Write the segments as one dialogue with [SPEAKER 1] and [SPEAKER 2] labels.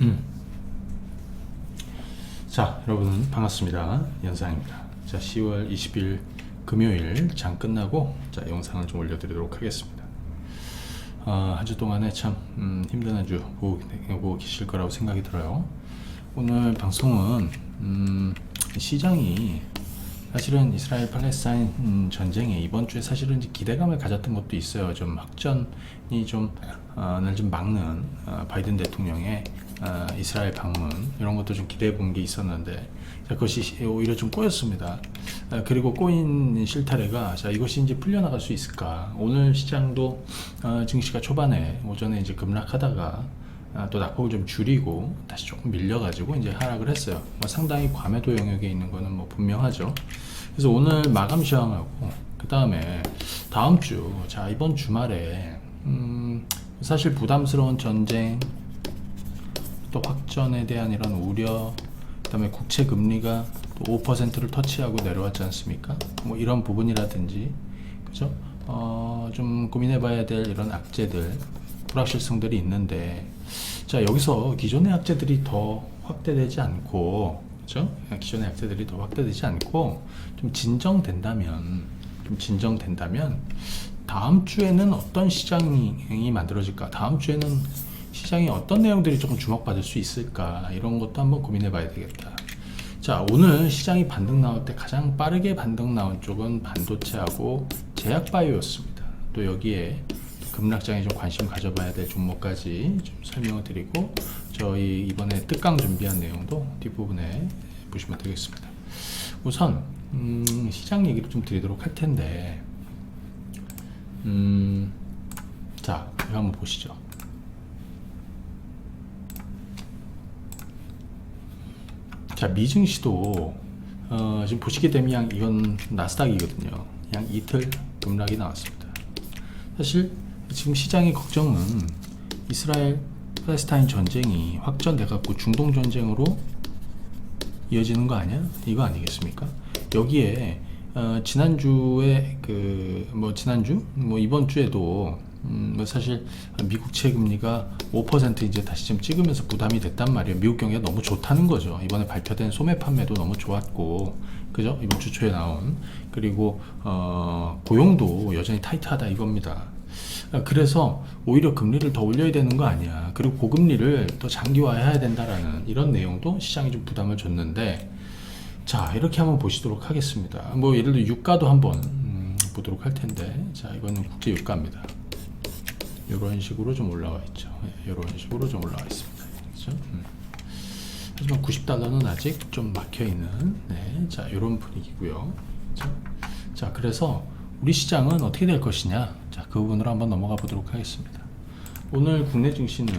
[SPEAKER 1] 음. 자, 여러분 반갑습니다. 연상입니다. 자, 10월 20일 금요일 장 끝나고 자, 영상을 좀 올려드리도록 하겠습니다. 한 주 동안에 참 힘든 한 주 보고 계실 거라고 생각이 들어요. 오늘 방송은 시장이 사실은 이스라엘 팔레스타인 전쟁에 이번 주에 사실은 기대감을 가졌던 것도 있어요. 좀 확전이 날 좀 막는 바이든 대통령의 이스라엘 방문 이런 것도 좀 기대해 본 게 있었는데 그것이 오히려 좀 꼬였습니다. 그리고 꼬인 실타래가 자 이것이 이제 풀려나갈 수 있을까? 오늘 시장도 증시가 초반에 오전에 이제 급락하다가 또 낙폭을 좀 줄이고 다시 조금 밀려가지고 이제 하락을 했어요. 상당히 과매도 영역에 있는 거는 뭐 분명하죠. 그래서 오늘 마감 시황하고 그 다음에 다음 주, 자 이번 주말에 사실 부담스러운 전쟁 또 확전에 대한 이런 우려, 그 다음에 국채 금리가 또 5%를 터치하고 내려왔지 않습니까? 뭐 이런 부분이라든지 그죠? 좀 고민해봐야 될 이런 악재들, 불확실성들이 있는데 자 여기서 기존의 악재들이 더 확대되지 않고 그죠? 기존의 악재들이 더 확대되지 않고 좀 진정된다면 다음 주에는 어떤 시장이 만들어질까? 다음 주에는 시장이 어떤 내용들이 조금 주목받을 수 있을까? 이런 것도 한번 고민해 봐야 되겠다. 자, 오늘 시장이 반등 나올 때 가장 빠르게 반등 나온 쪽은 반도체하고 제약바이오였습니다. 또 여기에 급락장에 좀 관심 가져봐야 될 종목까지 좀 설명을 드리고 저희 이번에 특강 준비한 내용도 뒷부분에 보시면 되겠습니다. 우선 시장 얘기를 좀 드리도록 할 텐데 자, 이거 한번 보시죠. 자, 미증시도 지금 보시게 되면 이건 나스닥이거든요. 양 이틀 급락이 나왔습니다. 사실 지금 시장의 걱정은 이스라엘 팔레스타인 전쟁이 확전돼 갖고 중동 전쟁으로 이어지는 거 아니야? 이거 아니겠습니까? 여기에 지난주에 지난주 이번 주에도 사실 미국 채금리가 5% 이제 다시 좀 찍으면서 부담이 됐단 말이에요. 미국 경기가 너무 좋다는 거죠. 이번에 발표된 소매 판매도 너무 좋았고, 그죠? 이번 주 초에 나온 그리고 고용도 여전히 타이트하다 이겁니다. 그래서 오히려 금리를 더 올려야 되는 거 아니야. 그리고 고금리를 더 장기화해야 된다라는 이런 내용도 시장이 좀 부담을 줬는데, 자 이렇게 한번 보시도록 하겠습니다. 뭐 예를 들어 유가도 한번 보도록 할 텐데, 자 이거는 국제 유가입니다. 이런 식으로 좀 올라와 있죠. 이런 식으로 좀 올라와 있습니다. 그렇죠? 하지만 90달러는 아직 좀 막혀 있는, 네, 자 이런 분위기고요. 그렇죠? 자 그래서 우리 시장은 어떻게 될 것이냐, 자 그 부분으로 한번 넘어가 보도록 하겠습니다. 오늘 국내 증시는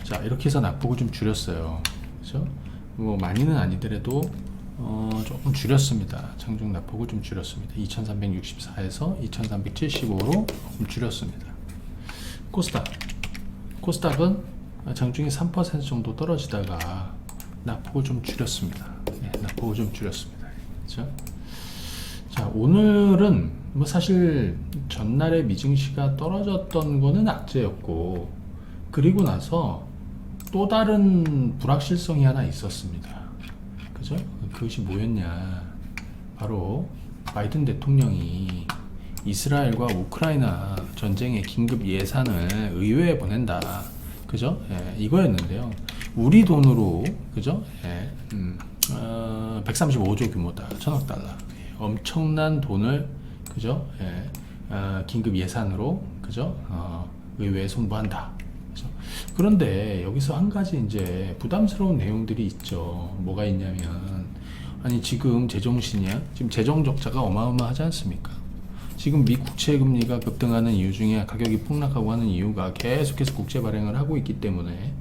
[SPEAKER 1] 자 이렇게 해서 낙폭을 좀 줄였어요. 그렇죠? 뭐 많이는 아니더라도 조금 줄였습니다. 장중 낙폭을 좀 줄였습니다. 2364에서 2375로 좀 줄였습니다. 코스닥은 장중에 3% 정도 떨어지다가 낙폭을 좀 줄였습니다. 네, 낙폭을 좀 줄였습니다. 그렇죠? 자 오늘은 뭐 사실 전날에 미증시가 떨어졌던 거는 악재였고, 그리고 나서 또 다른 불확실성이 하나 있었습니다. 그죠? 그것이 뭐였냐? 바로 바이든 대통령이 이스라엘과 우크라이나 전쟁의 긴급 예산을 의회에 보낸다. 그죠? 예, 이거였는데요. 우리 돈으로, 그죠? 예, 135조 규모다. 1000억 달러. 예, 엄청난 돈을, 그죠? 예, 긴급 예산으로, 그죠? 의회에 손부한다. 그런데 여기서 한 가지 이제 부담스러운 내용들이 있죠. 뭐가 있냐면, 아니 지금 제정신이야? 지금 재정 적자가 어마어마하지 않습니까? 지금 미 국채 금리가 급등하는 이유 중에 가격이 폭락하고 하는 이유가 계속해서 국채 발행을 하고 있기 때문에,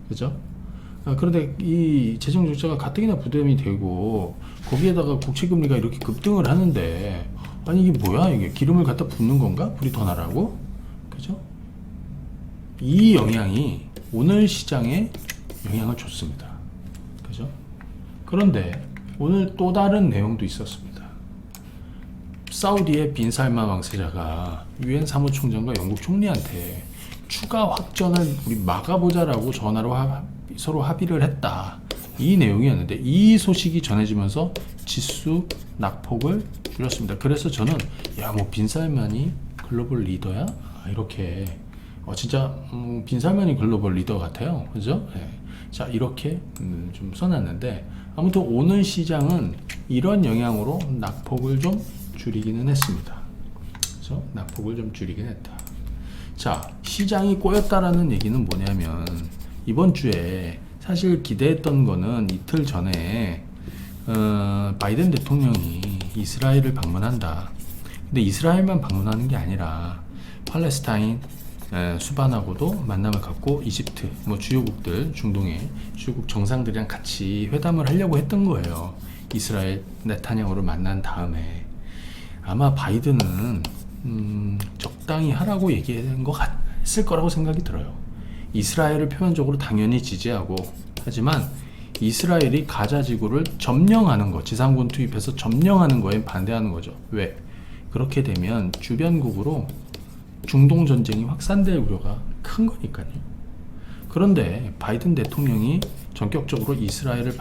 [SPEAKER 1] 그죠? 그런데 이 재정 적자가 가뜩이나 부담이 되고 거기에다가 국채 금리가 이렇게 급등을 하는데, 아니 이게 뭐야? 이게 기름을 갖다 붓는 건가? 불이 더 나라고? 그죠? 이 영향이 오늘 시장에 영향을 줬습니다. 그죠? 그런데 오늘 또 다른 내용도 있었습니다. 사우디의 빈살만 왕세자가 유엔 사무총장과 영국 총리한테 추가 확전을 우리 막아보자라고 전화로 서로 합의를 했다. 이 내용이었는데 이 소식이 전해지면서 지수 낙폭을 줄였습니다. 그래서 저는 야, 뭐 빈살만이 글로벌 리더야? 이렇게 진짜 빈살만이 글로벌 리더 같아요. 그죠? 네. 자, 이렇게 좀 써놨는데 아무튼 오늘 시장은 이런 영향으로 낙폭을 좀 줄이기는 했습니다. 그래서 낙폭을 좀 줄이긴 했다. 자, 시장이 꼬였다라는 얘기는 뭐냐면 이번 주에 사실 기대했던 거는 이틀 전에 바이든 대통령이 이스라엘을 방문한다. 근데 이스라엘만 방문하는 게 아니라 팔레스타인 수반하고도 만남을 갖고 이집트 뭐 주요국들 중동의 주요국 정상들이랑 같이 회담을 하려고 했던 거예요. 이스라엘 네타냐후를 만난 다음에 아마 바이든은 적당히 하라고 얘기한 거 했을 거라고 생각이 들어요. 이스라엘을 표면적으로 당연히 지지하고 하지만 이스라엘이 가자 지구를 점령하는 거, 지상군 투입해서 점령하는 거에 반대하는 거죠. 왜? 그렇게 되면 주변국으로 중동 전쟁이 확산될 우려가 큰 거니까요. 그런데 바이든 대통령이 전격적으로 이스라엘을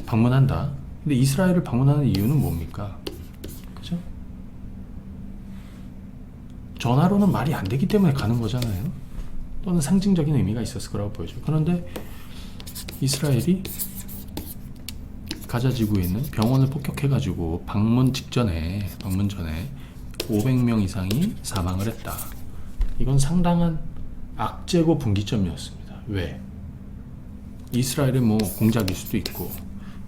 [SPEAKER 1] 방문한다. 근데 이스라엘을 방문하는 이유는 뭡니까? 그죠? 전화로는 말이 안 되기 때문에 가는 거잖아요. 또는 상징적인 의미가 있었을 거라고 보여져요. 그런데 이스라엘이 가자 지구에 있는 병원을 폭격해가지고 방문 전에 500명 이상이 사망을 했다. 이건 상당한 악재고 분기점이었습니다. 왜? 이스라엘의 뭐 공작일 수도 있고,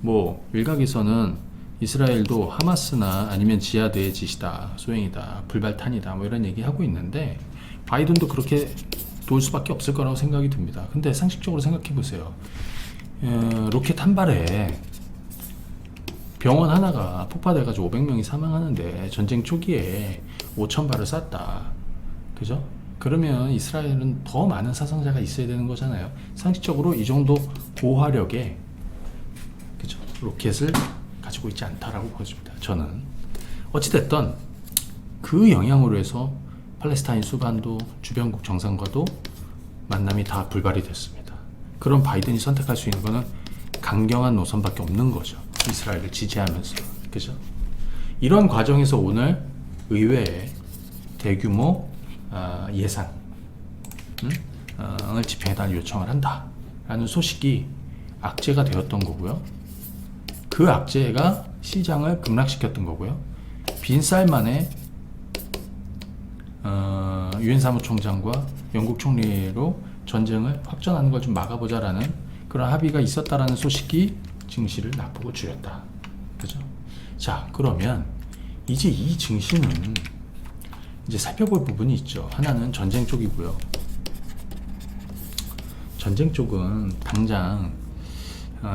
[SPEAKER 1] 뭐 일각에서는 이스라엘도 하마스나 아니면 지하드의 짓이다, 소행이다, 불발탄이다, 뭐 이런 얘기하고 있는데 바이든도 그렇게 도울 수밖에 없을 거라고 생각이 듭니다. 근데 상식적으로 생각해 보세요. 로켓 한 발에 병원 하나가 폭파돼가지고 500명이 사망하는데 전쟁 초기에 5,000발을 쐈다. 그죠? 그러면 이스라엘은 더 많은 사상자가 있어야 되는 거잖아요. 상식적으로 이 정도 고화력의 그죠? 로켓을 가지고 있지 않다라고 보여집니다. 저는 어찌됐든 그 영향으로 해서 팔레스타인 수반도 주변국 정상과도 만남이 다 불발이 됐습니다. 그럼 바이든이 선택할 수 있는 거는 강경한 노선밖에 없는 거죠. 이스라엘을 지지하면서. 그죠? 이런 과정에서 오늘 의회에 대규모 예산을 집행해달라는 요청을 한다라는 소식이 악재가 되었던 거고요. 그 악재가 시장을 급락시켰던 거고요. 빈쌀만에 유엔 사무총장과 영국 총리로 전쟁을 확전하는 걸 좀 막아보자라는 그런 합의가 있었다라는 소식이 증시를 낙폭을 줄였다. 그죠? 자, 그러면 이제 이 증시는 이제 살펴볼 부분이 있죠. 하나는 전쟁 쪽이고요. 전쟁 쪽은 당장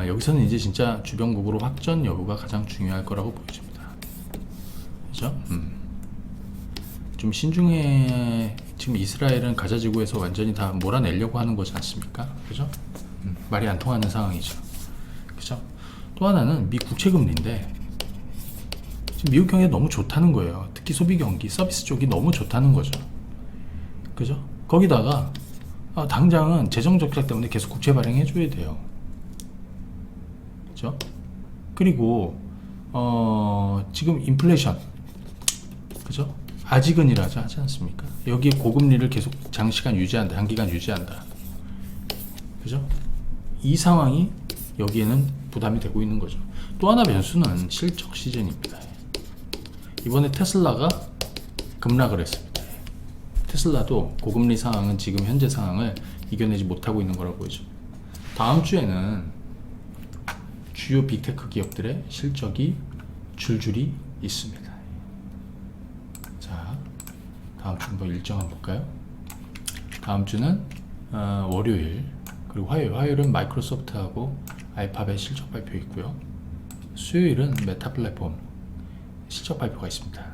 [SPEAKER 1] 여기서는 이제 진짜 주변국으로 확전 여부가 가장 중요할 거라고 보여집니다. 그죠? 좀 신중해. 지금 이스라엘은 가자 지구에서 완전히 다 몰아내려고 하는 거지 않습니까? 그죠? 말이 안 통하는 상황이죠. 그죠? 또 하나는 미 국채 금리인데 지금 미국 경기가 너무 좋다는 거예요. 특히 소비 경기, 서비스 쪽이 너무 좋다는 거죠. 그죠? 거기다가 당장은 재정 적자 때문에 계속 국채 발행해 줘야 돼요. 그죠? 그리고 지금 인플레이션, 그죠? 아직은이라고 하지 않습니까? 여기에 고금리를 계속 장시간 유지한다, 장기간 유지한다. 그죠? 이 상황이 여기에는 부담이 되고 있는 거죠. 또 하나 변수는 실적 시즌입니다. 이번에 테슬라가 급락을 했습니다. 테슬라도 고금리 상황은 지금 현재 상황을 이겨내지 못하고 있는 거라고 보이죠. 다음 주에는 주요 빅테크 기업들의 실적이 줄줄이 있습니다. 자, 다음 주 한번 일정 한번 볼까요? 다음 주는 월요일 그리고 화요일은 마이크로소프트하고 알파벳 실적 발표 있고요. 수요일은 메타 플랫폼 실적 발표가 있습니다.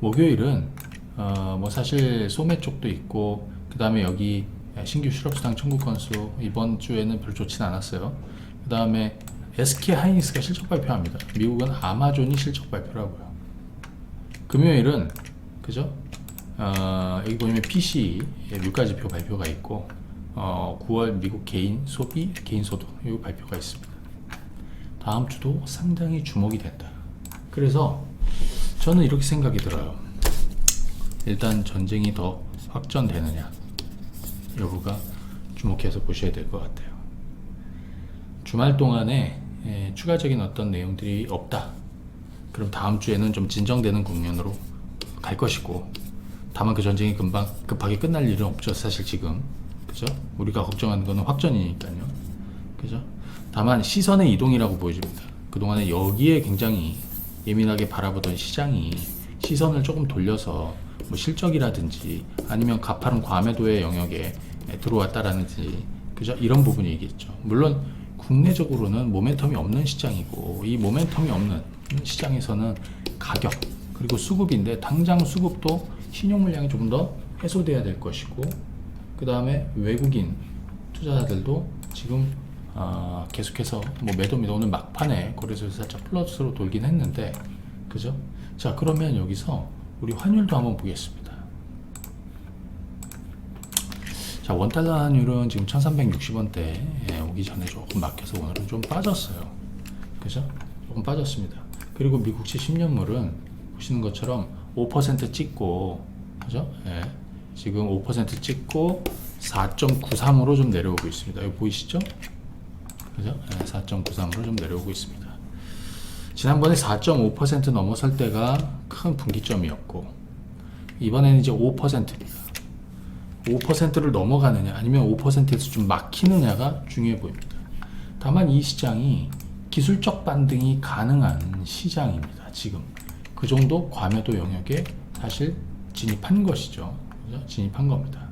[SPEAKER 1] 목요일은 뭐 사실 소매 쪽도 있고 그 다음에 여기 신규 실업수당 청구 건수 이번 주에는 별로 좋진 않았어요. 그 다음에 SK 하이닉스가 실적 발표합니다. 미국은 아마존이 실적 발표를 하고요. 금요일은 그죠? 여기 보면 PC 물가지표 발표가 있고 9월 미국 개인 소비, 개인 소득 이 발표가 있습니다. 다음 주도 상당히 주목이 된다. 그래서 저는 이렇게 생각이 들어요. 일단 전쟁이 더 확전되느냐 여부가 주목해서 보셔야 될 것 같아요. 주말 동안에 추가적인 어떤 내용들이 없다. 그럼 다음 주에는 좀 진정되는 국면으로 갈 것이고, 다만 그 전쟁이 금방 급하게 끝날 일은 없죠. 사실 지금, 그죠? 우리가 걱정하는 거는 확전이니까요. 그죠? 다만 시선의 이동이라고 보여집니다. 그동안에 여기에 굉장히 예민하게 바라보던 시장이 시선을 조금 돌려서 뭐 실적이라든지 아니면 가파른 과매도의 영역에 들어왔다라든지, 그죠? 이런 부분이 있겠죠. 물론 국내적으로는 모멘텀이 없는 시장이고, 이 모멘텀이 없는 시장에서는 가격 그리고 수급인데, 당장 수급도 신용 물량이 좀 더 해소돼야 될 것이고, 그 다음에 외국인 투자자들도 지금 계속해서 뭐 매도 오늘 막판에 거래소에서 살짝 플러스로 돌긴 했는데, 그죠? 자, 그러면 여기서 우리 환율도 한번 보겠습니다. 자, 원달러 환율은 지금 1360원대 오기 전에 조금 막혀서 오늘은 좀 빠졌어요. 그죠? 조금 빠졌습니다. 그리고 미국채 10년물은 보시는 것처럼 5% 찍고, 그죠? 예, 지금 5% 찍고 4.93으로 좀 내려오고 있습니다. 여기 보이시죠? 그죠? 예, 4.93으로 좀 내려오고 있습니다. 지난번에 4.5% 넘어설 때가 큰 분기점이었고, 이번에는 이제 5%입니다. 5%를 넘어가느냐 아니면 5%에서 좀 막히느냐가 중요해 보입니다. 다만 이 시장이 기술적 반등이 가능한 시장입니다. 지금 그 정도 과매도 영역에 사실 진입한 것이죠. 그죠? 진입한 겁니다.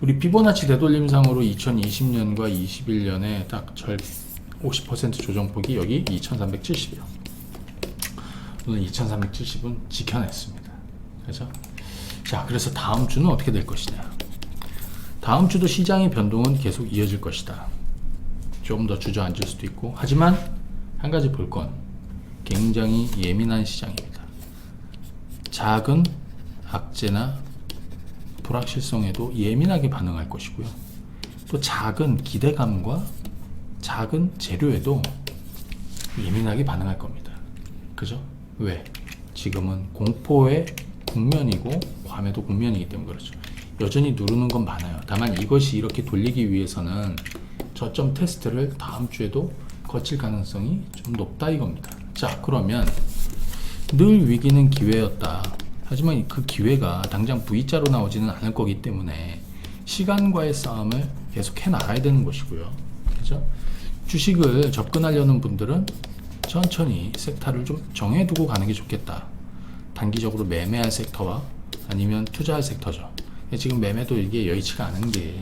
[SPEAKER 1] 우리 피보나치 되돌림상으로 2020년과 21년에 딱 50% 조정폭이 여기 2370이요. 오늘 2370은 지켜냈습니다. 그죠? 자, 그래서 다음 주는 어떻게 될 것이냐. 다음 주도 시장의 변동은 계속 이어질 것이다. 좀 더 주저앉을 수도 있고, 하지만 한 가지 볼 건 굉장히 예민한 시장입니다. 작은 악재나 불확실성에도 예민하게 반응할 것이고요. 또 작은 기대감과 작은 재료에도 예민하게 반응할 겁니다. 그죠? 왜? 지금은 공포의 국면이고 과매도 국면이기 때문에 그렇죠. 여전히 누르는 건 많아요. 다만 이것이 이렇게 돌리기 위해서는 저점 테스트를 다음 주에도 거칠 가능성이 좀 높다 이겁니다. 자, 그러면 늘 위기는 기회였다. 하지만 그 기회가 당장 V자로 나오지는 않을 거기 때문에 시간과의 싸움을 계속 해 나가야 되는 것이고요. 그죠? 주식을 접근하려는 분들은 천천히 섹터를 좀 정해두고 가는 게 좋겠다. 단기적으로 매매할 섹터와 아니면 투자할 섹터죠. 지금 매매도 이게 여의치가 않은 게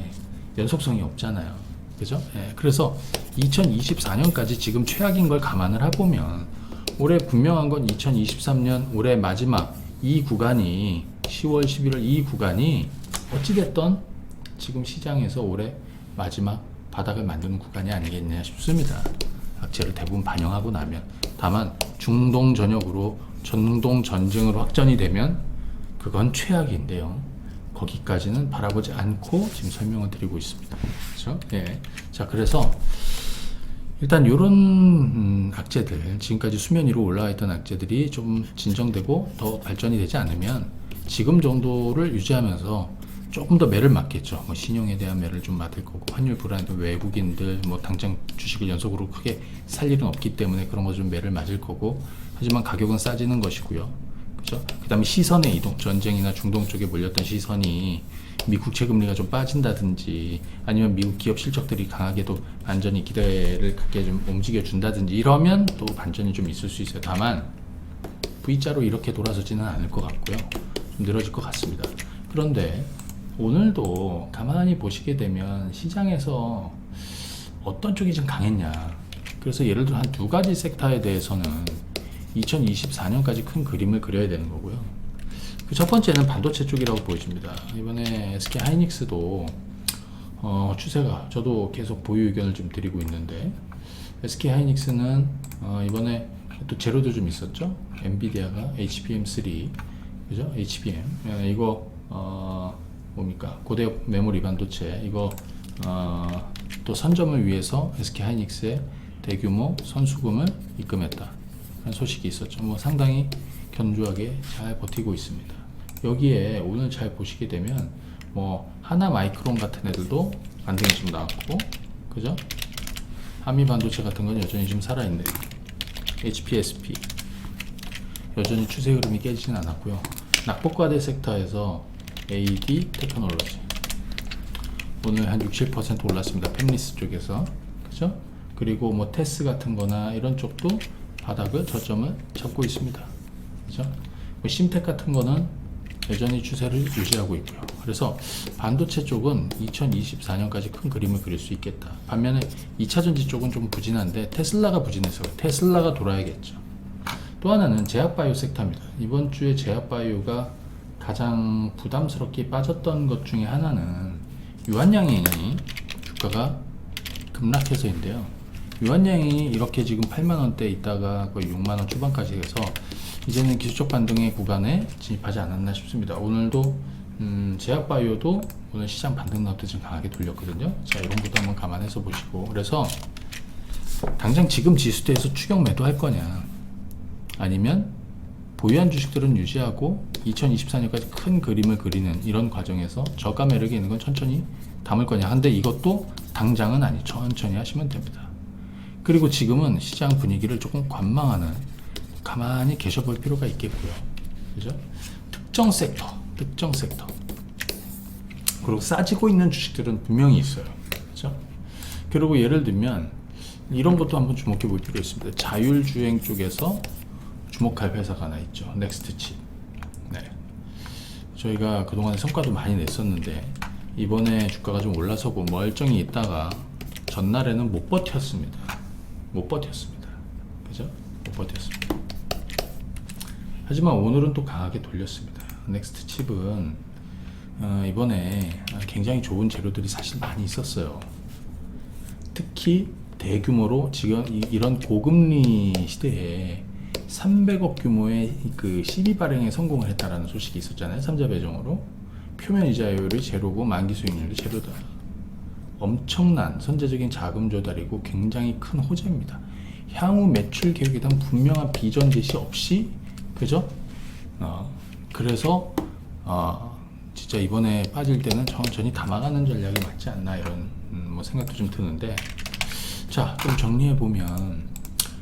[SPEAKER 1] 연속성이 없잖아요. 그죠? 예, 그래서 2024년까지 지금 최악인 걸 감안을 해보면 올해 분명한 건 2023년 올해 마지막 이 구간이 10월 11월 이 구간이 어찌됐던 지금 시장에서 올해 마지막 바닥을 만드는 구간이 아니겠냐 싶습니다. 악재를 대부분 반영하고 나면. 다만 중동 전역으로 전동 전쟁으로 확전이 되면 그건 최악인데요. 거기까지는 바라보지 않고 지금 설명을 드리고 있습니다. 그렇죠? 예. 자, 그래서 일단 이런 악재들, 지금까지 수면 위로 올라와 있던 악재들이 좀 진정되고 더 발전이 되지 않으면 지금 정도를 유지하면서 조금 더 매를 맞겠죠. 뭐 신용에 대한 매를 좀 맞을 거고, 환율 불안, 외국인들 뭐 당장 주식을 연속으로 크게 살 일은 없기 때문에 그런 거 좀 매를 맞을 거고, 하지만 가격은 싸지는 것이고요. 그죠? 그 다음에 시선의 이동, 전쟁이나 중동 쪽에 몰렸던 시선이 미국 국채 금리가 좀 빠진다든지 아니면 미국 기업 실적들이 강하게도 안전히 기대를 갖게 좀 움직여 준다든지 이러면 또 반전이 좀 있을 수 있어요. 다만 V자로 이렇게 돌아서지는 않을 것 같고요. 좀 늘어질 것 같습니다. 그런데 오늘도 가만히 보시게 되면 시장에서 어떤 쪽이 좀 강했냐. 그래서 예를 들어 한 두 가지 섹터에 대해서는 2024년까지 큰 그림을 그려야 되는 거고요. 그 첫 번째는 반도체 쪽이라고 보여집니다. 이번에 SK 하이닉스도 추세가, 저도 계속 보유 의견을 좀 드리고 있는데, SK 하이닉스는 이번에 또 제로도 좀 있었죠. 엔비디아가 HBM3 그죠? HBM. 이거 뭡니까? 고대 메모리 반도체. 이거 또 선점을 위해서 SK하이닉스의 대규모 선수금을 입금했다. 그런 소식이 있었죠. 뭐 상당히 견조하게 잘 버티고 있습니다. 여기에 오늘 잘 보시게 되면 뭐 하나 마이크론 같은 애들도 반등이 좀 나왔고, 그죠? 한미 반도체 같은 건 여전히 좀 살아있네. HPSP 여전히 추세 흐름이 깨지진 않았고요. 낙폭과대 섹터에서 AD 테크놀로지 오늘 한 6~7% 올랐습니다. 팹리스 쪽에서, 그죠? 그리고 뭐 테스 같은 거나 이런 쪽도 바닥을 저점을 잡고 있습니다. 그죠? 뭐 심텍 같은 거는 여전히 추세를 유지하고 있고요. 그래서 반도체 쪽은 2024년까지 큰 그림을 그릴 수 있겠다. 반면에 2차전지 쪽은 좀 부진한데 테슬라가 부진해서 테슬라가 돌아야겠죠. 또 하나는 제약바이오 섹터입니다. 이번 주에 제약바이오가 가장 부담스럽게 빠졌던 것 중에 하나는 유한양행이 주가가 급락해서인데요. 유한양이 이렇게 지금 8만원대 있다가 거의 6만원 초반까지 해서 이제는 기술적 반등의 구간에 진입하지 않았나 싶습니다. 오늘도 제약바이오도 오늘 시장 반등 나올 때 좀 강하게 돌렸거든요. 자, 이런 것도 한번 감안해서 보시고, 그래서 당장 지금 지수대에서 추격 매도할 거냐, 아니면 보유한 주식들은 유지하고 2024년까지 큰 그림을 그리는 이런 과정에서 저가 매력이 있는 건 천천히 담을 거냐. 근데 이것도 당장은 아니, 천천히 하시면 됩니다. 그리고 지금은 시장 분위기를 조금 관망하는, 가만히 계셔볼 필요가 있겠고요. 그죠? 특정 섹터. 그리고 싸지고 있는 주식들은 분명히 있어요. 그죠? 그리고 예를 들면 이런 것도 한번 주목해 볼 필요가 있습니다. 자율주행 쪽에서 주목할 회사가 하나 있죠. 넥스트칩. 네. 저희가 그동안에 성과도 많이 냈었는데 이번에 주가가 좀 올라서고 멀쩡히 있다가 전날에는 못 버텼습니다. 그죠? 못 버텼습니다. 하지만 오늘은 또 강하게 돌렸습니다. 넥스트칩은 이번에 굉장히 좋은 재료들이 사실 많이 있었어요. 특히 대규모로 지금 이런 고금리 시대에 300억 규모의 그 CB 발행에 성공을 했다라는 소식이 있었잖아요. 3자 배정으로. 표면 이자율이 제로고 만기 수익률이 제로다. 엄청난 선제적인 자금 조달이고 굉장히 큰 호재입니다. 향후 매출 계획에 대한 분명한 비전 제시 없이, 그죠? 그래서 진짜 이번에 빠질 때는 천천히 담아가는 전략이 맞지 않나, 이런 뭐 생각도 좀 드는데, 자, 좀 정리해 보면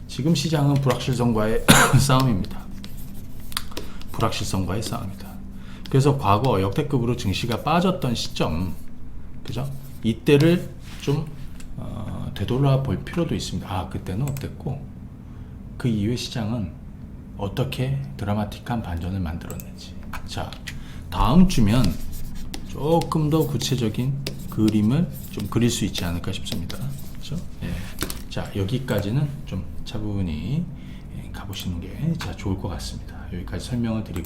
[SPEAKER 1] 지금 시장은 불확실성과의 싸움입니다. 그래서 과거 역대급으로 증시가 빠졌던 시점, 그죠? 이때를 좀 되돌아볼 필요도 있습니다. 그때는 어땠고 그 이후의 시장은 어떻게 드라마틱한 반전을 만들었는지. 자, 다음 주면 조금 더 구체적인 그림을 좀 그릴 수 있지 않을까 싶습니다. 그렇죠? 예. 자, 여기까지는 좀 차분히 가보시는 게 좋을 것 같습니다. 여기까지 설명을 드리고요.